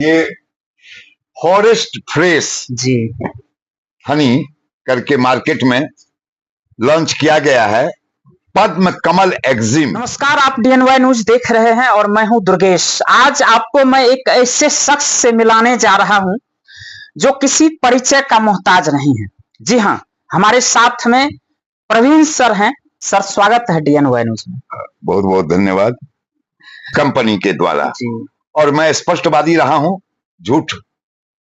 ये forest fresh जी हनी करके market में लॉन्च किया गया है। पद्म कमल एक्जिम। नमस्कार, आप डीएनवाई न्यूज देख रहे हैं और मैं हूं दुर्गेश। आज आपको मैं एक ऐसे शख्स से मिलाने जा रहा हूं जो किसी परिचय का मोहताज नहीं है। जी हां, हमारे साथ में प्रवीण सर हैं। सर, स्वागत है डीएनवाई न्यूज में। बहुत बहुत धन्यवाद कंपनी के द्वारा। जी और मैं स्पष्टवादी रहा हूं, झूठ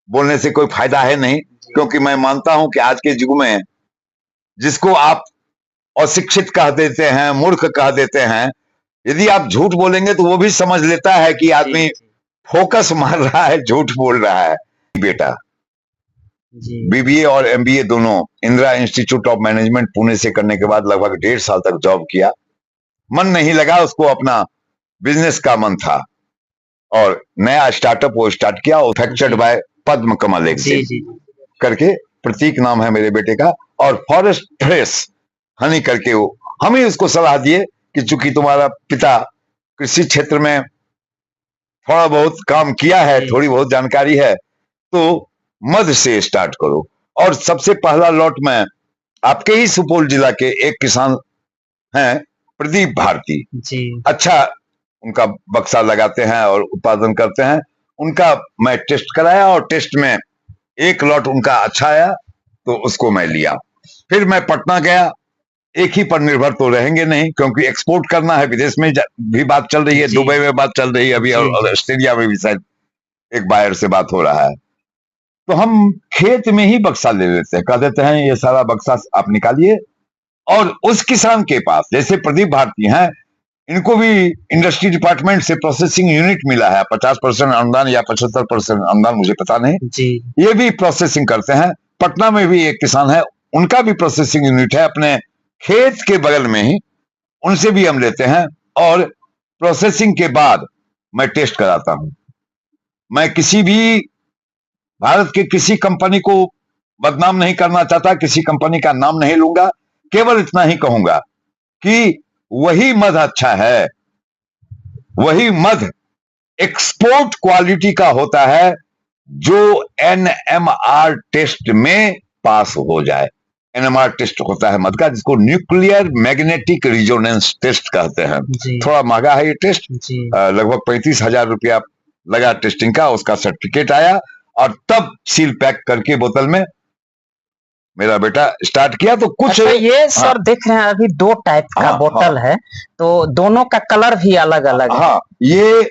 बोलने से कोई फायदा है नहीं, क्योंकि मैं मानता हूं कि आज के युग में जिसको आप अशिक्षित कह देते हैं, मूर्ख कह देते हैं, यदि आप झूठ बोलेंगे तो वो भी समझ लेता है कि आदमी फोकस मार रहा है, झूठ बोल रहा है। बेटा बीबीए और एमबीए दोनों Indira institute of management Pune से करने के बाद लगभग 1.5 साल तक जॉब किया। मन नहीं लगा, उसको अपना बिजनेस का मन था और नया स्टार्टअप वो स्टार्ट किया, फैक्चर्ड बाय पद्म कमल एक्जिम करके प्रतीक नाम है मेरे बेटे का, और फॉरेस्ट फ्रेश हनी करके वो हम ही उसको सलाह दिए कि चूंकि तुम्हारा पिता कृषि क्षेत्र में थोड़ा बहुत काम किया है, थोड़ी बहुत जानकारी है, तो मध से स्टार्ट करो। और सबसे पहला लॉट में आपके ही सुपौल जिला के एक किसान हैं, प्रदीप भारती जी, अच्छा उनका बक्सा लगाते हैं और उत्पादन करते हैं। उनका मैं टेस्ट कराया और टेस्ट में एक लॉट उनका अच्छा आया तो उसको मैं लिया। फिर मैं पटना गया। एक ही पर निर्भर तो रहेंगे नहीं, क्योंकि एक्सपोर्ट करना है, विदेश में भी बात चल रही है, दुबई में बात चल रही है अभी, और ऑस्ट्रेलिया में भी शायद एक बायर से बात हो रहा है। तो हम खेत में ही बक्सा ले लेते हैं, कह देते हैं ये सारा बक्सा आप निकालिए। और उस किसान के पास, जैसे प्रदीप भारती हैं, इनको भी इंडस्ट्री डिपार्टमेंट से प्रोसेसिंग यूनिट मिला है, 50% अनुदान या 75% अनुदान, मुझे पता नहीं जी। ये भी प्रोसेसिंग करते हैं। पटना में भी एक किसान है, उनका भी प्रोसेसिंग यूनिट है अपने खेत के बगल में ही, उनसे भी हम लेते हैं। और प्रोसेसिंग के बाद मैं टेस्ट कराता हूं। मैं किसी भी भारत के किसी कंपनी को बदनाम नहीं करना चाहता, किसी कंपनी का नाम नहीं लूंगा, केवल इतना ही कहूंगा कि वही मध अच्छा है, वही मध एक्सपोर्ट क्वालिटी का होता है जो एनएमआर टेस्ट में पास हो जाए। एनएमआर टेस्ट होता है मध का, जिसको न्यूक्लियर मैग्नेटिक रिजोनेंस टेस्ट कहते हैं। थोड़ा महंगा है ये टेस्ट, लगभग 35,000 रुपया लगा टेस्टिंग का। उसका सर्टिफिकेट आया और तब सील पैक करके बोतल में मेरा बेटा स्टार्ट किया। तो कुछ अच्छा, ये सर देख रहे हैं अभी 2 टाइप का बोतल है, तो दोनों का कलर भी अलग अलग है। हाँ, ये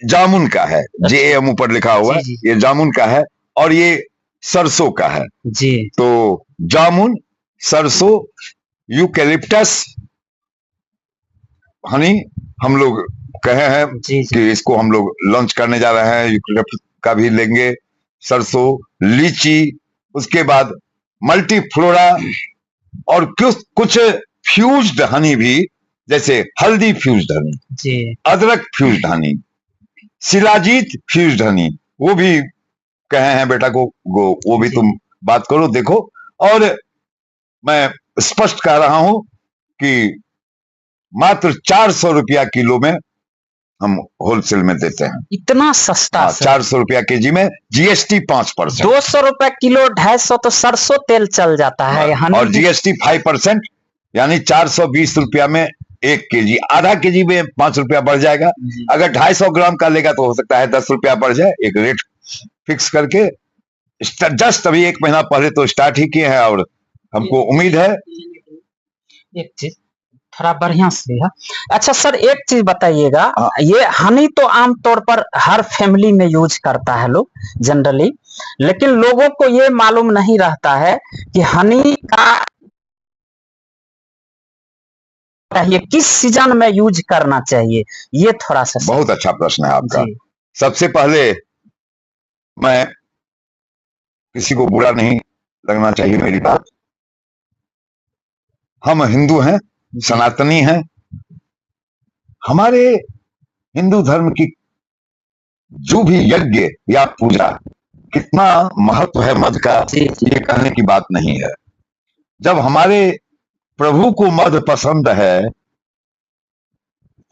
जामुन का है, जेएम ऊपर लिखा हुआ, ये जामुन का है, और ये सरसों का है जी। तो जामुन, सरसों, यूकेलिप्टस हनी हम लोग कहे हैं कि इसको हम लोग लॉन्च करने जा रहे हैं। यूकेलिप्टस का भी लेंगे, सरसों, लीची, उसके बाद मल्टीफ्लोरा, और कुछ फ्यूज्ड हनी भी, जैसे हल्दी फ्यूज्ड हनी, अदरक फ्यूज्ड हनी, शिलाजीत फ्यूज्ड हनी, वो भी कहे हैं बेटा को वो भी तुम बात करो, देखो। और मैं स्पष्ट कह रहा हूं कि मात्र 400 रुपया किलो में हम होलसेल में देते हैं। इतना सस्ता? 400 रुपया केजी में, जीएसटी 5%। 200 रुपया किलो, 250 तो सरसों तेल चल जाता है। और जीएसटी 5%, यानी 420 रुपया में 1 केजी। आधा केजी में 5 रुपया बढ़ जाएगा। अगर 250 ग्राम का लेगा तो हो सकता है 10 रुपया बढ़ जाए। एक रेट फिक्स करके जस्ट अभी 1 महीना पहले तो स्टार्ट ही किए हैं, और हमको उम्मीद है एक चीज थोड़ा बढ़िया से है। अच्छा सर, एक चीज बताइएगा, ये हनी तो आमतौर पर हर फैमिली में यूज करता है लोग जनरली, लेकिन लोगों को ये मालूम नहीं रहता है कि हनी का ये किस सीजन में यूज करना चाहिए। ये थोड़ा सा बहुत अच्छा प्रश्न है आपका। सबसे पहले मैं, किसी को बुरा नहीं लगना चाहिए मेरी बात, हम हिंदू हैं, सनातनी हैं। हमारे हिंदू धर्म की जो भी यज्ञ या पूजा, कितना महत्व है मध का, ये कहने की बात नहीं है। जब हमारे प्रभु को मध पसंद है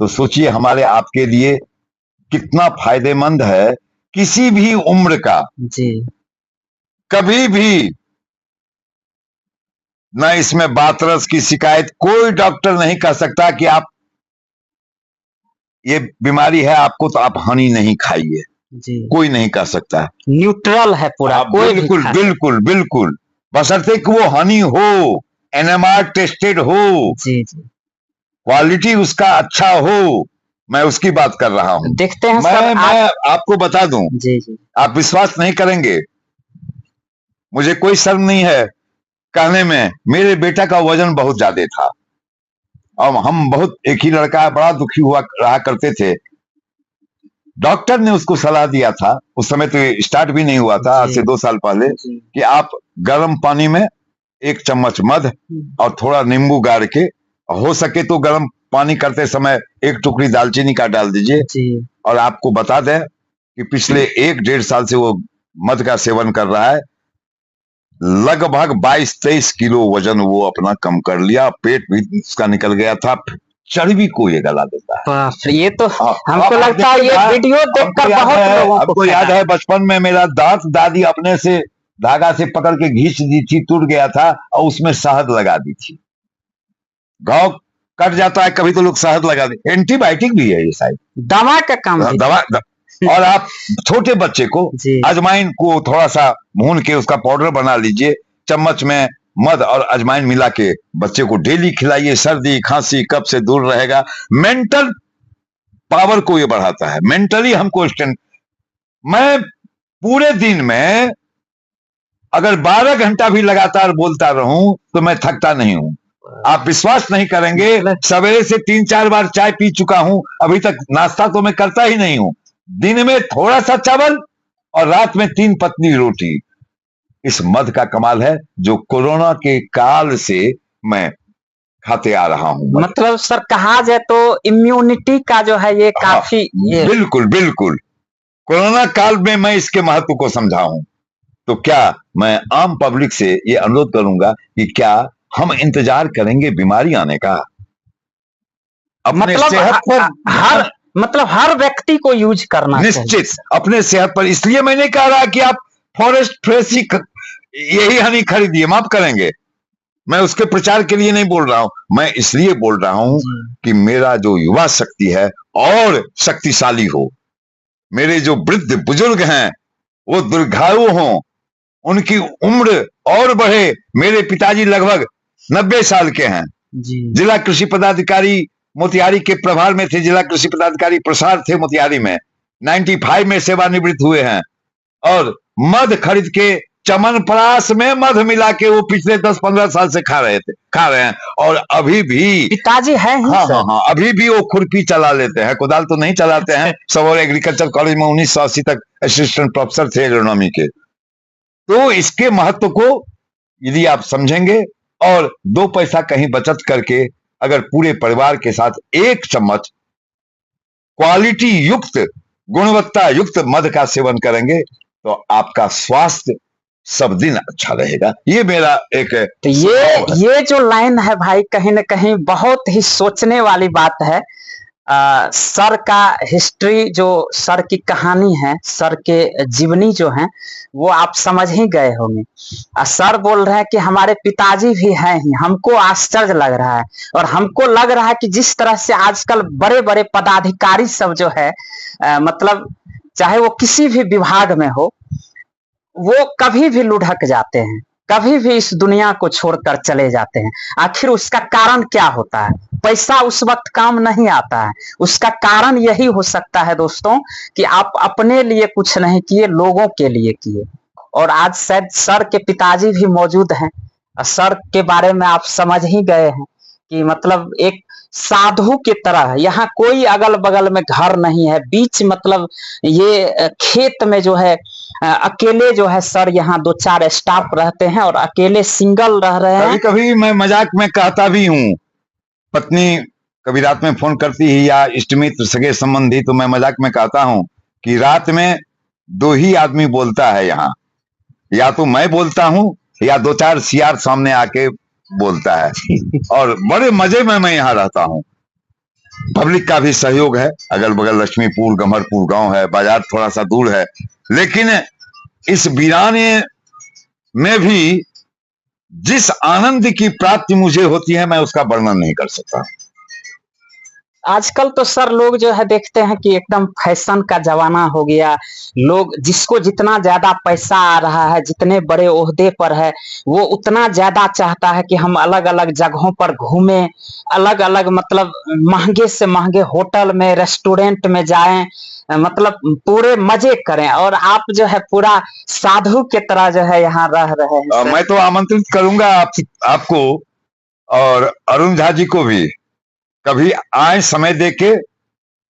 तो सोचिए हमारे आपके लिए कितना फायदेमंद है किसी भी उम्र का जी कभी भी न इसमें बातरस की शिकायत, कोई डॉक्टर नहीं कह सकता कि आप ये बीमारी है आपको तो आप हनी नहीं खाइए, जी कोई नहीं कह सकता। न्यूट्रल है पूरा, आप कोई भी बिल्कुल खा सकता बिल्कुल बिल्कुल, बशर्ते कि वो हनी हो, एनएमआर टेस्टेड हो, है। जी जी क्वालिटी उसका अच्छा हो, मैं उसकी बात कर रहा हूं। देखते हैं मैं सर मैं आपको बता दूं, जी जी आप विश्वास नहीं करेंगे, मुझे कोई शर्म नहीं है कहने में, मेरे बेटा का वजन बहुत ज्यादा था और हम बहुत, एक ही लड़का बड़ा दुखी हुआ रहा करते थे। डॉक्टर ने उसको सलाह दिया था, उस समय तो स्टार्ट भी नहीं हुआ था, आज जी से 2 साल पहले, जी कि आप गर्म पानी में 1 चम्मच मध और थोड़ा नींबू गाड़ के, हो सके तो गर्म पानी करते समय 1 टुकड़ी दालचीनी का डाल दीजिए। जी और आपको बता दें कि पिछले 1-1.5 साल से वो मध का सेवन कर रहा है, लगभग 22-23 किलो वजन वो अपना कम कर लिया, पेट भी उसका निकल गया था, चर्बी को ये गला देता है। बाप रे, ये तो हमको आप लगता है ये देखिएगा, वीडियो देखकर बहुत लोगों को आपको याद फायदा है बचपन में मेरा दांत दादी अपने से धागा से पकड़ के घींच दी थी, टूट गया था और उसमें शहद लगा दी थी। घाव कट जाता है कभी तो लोग शहद लगा दे, एंटीबायोटिक भी है ये शायद, दवा का काम भी दवा। और आप छोटे बच्चे को जी अजवाइन को थोड़ा सा भून के उसका पाउडर बना लीजिए, चम्मच में मध और अजवाइन मिला के बच्चे को डेली खिलाइए, सर्दी खांसी कफ से दूर रहेगा। मेंटल पावर को ये बढ़ाता है, मेंटली हमको स्ट्रेंथ। मैं पूरे दिन में अगर 12 घंटा भी लगातार बोलता रहूं तो मैं थकता नहीं हूं। आप विश्वास नहीं करेंगे, सवेरे से 3-4 बार चाय पी चुका हूं, अभी तक नाश्ता तो मैं करता ही नहीं हूं। दिन में थोड़ा सा चावल और रात में 3 पतली रोटी। इस मध का कमाल है जो कोरोना के काल से मैं खाते आ रहा हूं मध। मतलब सर कहा जाए तो इम्यूनिटी का जो है ये काफी ये बिल्कुल बिल्कुल, कोरोना काल में मैं इसके महत्व को समझा हूं। तो क्या मैं आम पब्लिक से ये अनुरोध करूंगा कि क्या हम इंतजार करेंगे बीमारी आने का? अपने मतलब सेहत पर हर मतलब हर व्यक्ति को यूज करना निश्चित चाहिए। अपने सेहत पर, इसलिए मैं नहीं कह रहा कि आप फॉरेस्ट फ्रेश ही यही हनी खरीदिए, माफ करेंगे, मैं उसके प्रचार के लिए नहीं बोल रहा हूं, मैं इसलिए बोल रहा हूं कि मेरा जो युवा शक्ति है और शक्तिशाली हो, मेरे जो वृद्ध बुजुर्ग हैं वो दीर्घायु हों, उनकी उम्र और बढ़े। मेरे पिताजी लगभग 90 साल के हैं, जिला कृषि पदाधिकारी मोतिहारी के प्रभार में थे, जिला कृषि पदाधिकारी प्रसार थे मोतिहारी में, 95 में सेवानिवृत्त हुए हैं और मध खरीद के चमनप्राश में मध मिला के वो पिछले 10-15 साल से खा रहे हैं और अभी भी पिताजी है ही हाँ सर। हाँ हाँ, अभी भी वो खुरपी चला लेते हैं, कुदाल तो नहीं चलाते हैं। सबौर एग्रीकल्चर कॉलेज में 1980 तक असिस्टेंट प्रोफेसर थे एग्रोनॉमी के। तो इसके महत्व को यदि आप समझेंगे और 2 पैसा कहीं बचत करके अगर पूरे परिवार के साथ 1 चम्मच क्वालिटी युक्त, गुणवत्ता युक्त मध का सेवन करेंगे तो आपका स्वास्थ्य सब दिन अच्छा रहेगा। ये मेरा एक तो ये जो लाइन है भाई कहीं ना कहीं बहुत ही सोचने वाली बात है। सर का हिस्ट्री, जो सर की कहानी है, सर के जीवनी जो है वो आप समझ ही गए होंगे। सर बोल रहे हैं कि हमारे पिताजी भी हैं ही। हमको आश्चर्य लग रहा है और हमको लग रहा है कि जिस तरह से आजकल बड़े बड़े पदाधिकारी सब जो है मतलब चाहे वो किसी भी विभाग में हो, वो कभी भी लुढ़क जाते हैं, कभी भी इस दुनिया को छोड़कर चले जाते हैं। आखिर उसका कारण क्या होता है? पैसा उस वक्त काम नहीं आता है। उसका कारण यही हो सकता है दोस्तों कि आप अपने लिए कुछ नहीं किए, लोगों के लिए किए। और आज शायद सर के पिताजी भी मौजूद हैं। सर के बारे में आप समझ ही गए हैं कि मतलब एक साधु की तरह है। यहाँ कोई अगल बगल में घर नहीं है, बीच मतलब ये खेत में जो है अकेले जो है सर यहाँ 2-4 स्टाफ रहते हैं और अकेले सिंगल रह रहे हैं। कभी कभी मैं मजाक में कहता भी हूँ, पत्नी कभी रात में फोन करती है या इष्ट मित्र सगे संबंधी, तो मैं मजाक में कहता हूँ कि रात में 2 ही आदमी बोलता है यहाँ, या तो मैं बोलता हूँ या 2-4 सियार सामने आके बोलता है और बड़े मजे में मैं यहाँ रहता हूँ। पब्लिक का भी सहयोग है। अगल बगल लक्ष्मीपुर गम्हरपुर गांव है, बाजार थोड़ा सा दूर है, लेकिन इस वीराने में भी जिस आनंद की प्राप्ति मुझे होती है मैं उसका वर्णन नहीं कर सकता। आजकल तो सर लोग जो है देखते हैं कि एकदम फैशन का जमाना हो गया। लोग जिसको जितना ज्यादा पैसा आ रहा है, जितने बड़े ओहदे पर है, वो उतना ज्यादा चाहता है कि हम अलग अलग जगहों पर घूमें, अलग अलग मतलब महंगे से महंगे होटल में, रेस्टोरेंट में जाएं, मतलब पूरे मजे करें। और आप जो है पूरा साधु के तरह जो है यहाँ रह रहे हैं सर। मैं तो आमंत्रित करूंगा आपको और अरुण झा जी को भी, कभी आए समय देके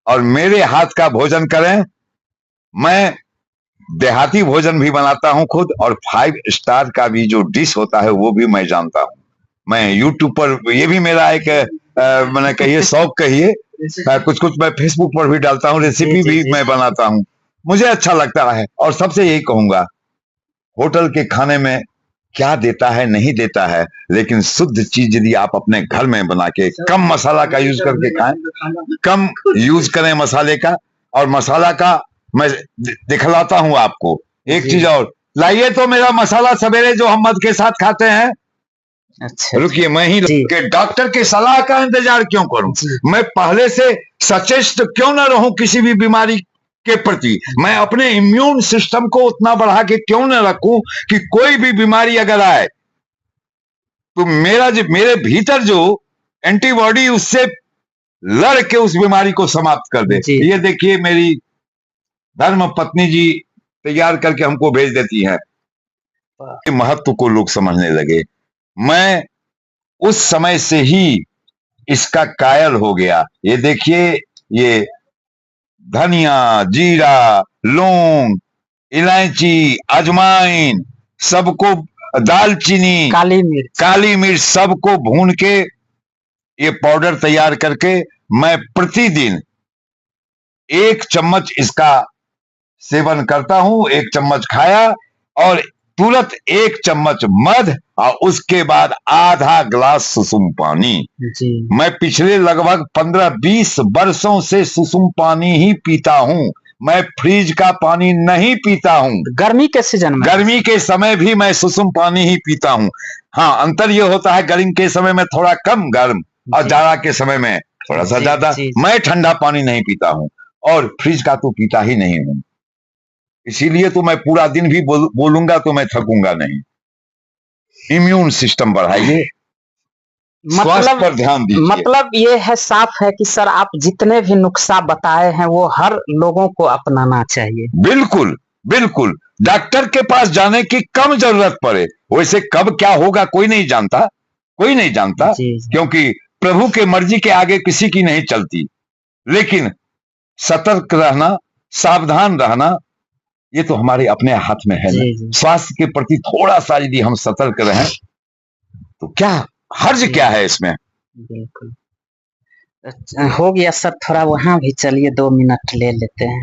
और मेरे हाथ का भोजन करें। मैं देहाती भोजन भी बनाता हूं खुद, और 5 स्टार का भी जो डिश होता है वो भी मैं जानता हूं। मैं यूट्यूब पर, ये भी मेरा एक मैंने कहिए शौक कहिए, कुछ कुछ मैं फेसबुक पर भी डालता हूं, रेसिपी भी मैं बनाता हूं, मुझे अच्छा लगता है। और सबसे यही कहूंगा, होटल के खाने में क्या देता है नहीं देता है, लेकिन शुद्ध चीज यदि आप अपने घर में बना के कम मसाला का यूज करके खाएं, कम यूज करें मसाले का, और मसाला का मैं दिखलाता हूं आपको एक चीज और। लाइए तो मेरा मसाला सवेरे जो हम मध के साथ खाते हैं। अच्छा, रुकिए, मैं ही के डॉक्टर की सलाह का इंतजार क्यों करूं? मैं पहले से सचेत क्यों ना रहूं किसी भी बीमारी के प्रति? मैं अपने इम्यून सिस्टम को उतना बढ़ा के क्यों न रखूं कि कोई भी बीमारी अगर आए तो मेरे भीतर जो एंटीबॉडी उससे लड़ के उस बीमारी को समाप्त कर दे। ये देखिए, मेरी धर्म पत्नी जी तैयार करके हमको भेज देती है। महत्व को लोग समझने लगे। मैं उस समय से ही इसका कायल हो गया। ये देखिए, ये धनिया, जीरा, लौंग, इलायची, अजवाइन, सबको, दालचीनी, काली मिर्च सबको भून के ये पाउडर तैयार करके मैं प्रतिदिन 1 चम्मच इसका सेवन करता हूं। 1 चम्मच खाया और तुरंत 1 चम्मच मध और उसके बाद आधा ग्लास सुसुम पानी। मैं पिछले लगभग 15-20 वर्षों से सुसुम पानी ही पीता हूं। मैं फ्रिज का पानी नहीं पीता हूं। गर्मी के सीजन में, गर्मी के समय भी मैं सुसुम पानी ही पीता हूं। हाँ, अंतर यह होता है, गर्मी के समय में थोड़ा कम गर्म और जाड़ा के समय में थोड़ा सा ज्यादा। मैं ठंडा पानी नहीं पीता हूं और फ्रिज का तो पीता ही नहीं हूं। इसीलिए तो मैं पूरा दिन भी बोलूंगा तो मैं थकूंगा नहीं। इम्यून सिस्टम बढ़ाइए, स्वास्थ्य पर ध्यान दीजिए। मतलब ये है, साफ है कि सर आप जितने भी नुस्खा बताए हैं वो हर लोगों को अपनाना चाहिए। बिल्कुल बिल्कुल, डॉक्टर के पास जाने की कम जरूरत पड़े। वैसे कब क्या होगा कोई नहीं जानता, कोई नहीं जानता, क्योंकि प्रभु के मर्जी के आगे किसी की नहीं चलती। लेकिन सतर्क रहना, सावधान रहना, ये तो हमारे अपने हाथ में है ना। स्वास्थ्य के प्रति थोड़ा सा यदि हम सतर्क रहें तो क्या हर्ज क्या है इसमें? बिल्कुल। हो गया सर, थोड़ा वहां भी चलिए 2 मिनट ले लेते हैं।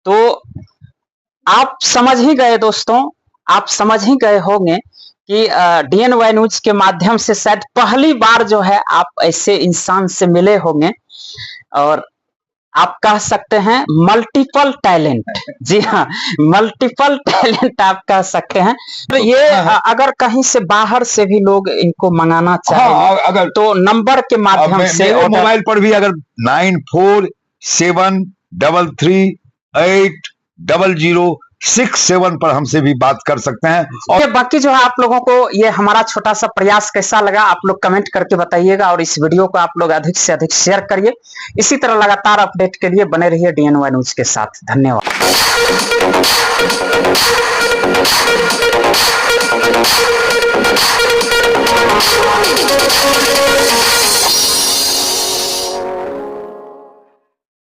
तो आप समझ ही गए दोस्तों, आप समझ ही गए होंगे कि DNY न्यूज के माध्यम से शायद पहली बार जो है आप ऐसे इंसान से मिले होंगे, और आप कह सकते हैं मल्टीपल टैलेंट। जी हाँ, मल्टीपल टैलेंट आप कह सकते हैं। तो ये अगर कहीं से बाहर से भी लोग इनको मंगाना चाहें अगर तो नंबर के माध्यम से, मोबाइल पर भी अगर 9473380067 पर हमसे भी बात कर सकते हैं। और बाकी जो है आप लोगों को ये हमारा छोटा सा प्रयास कैसा लगा आप लोग कमेंट करके बताइएगा, और इस वीडियो को आप लोग अधिक से अधिक शेयर करिए। इसी तरह लगातार अपडेट के लिए बने रहिए DNY न्यूज के साथ। धन्यवाद।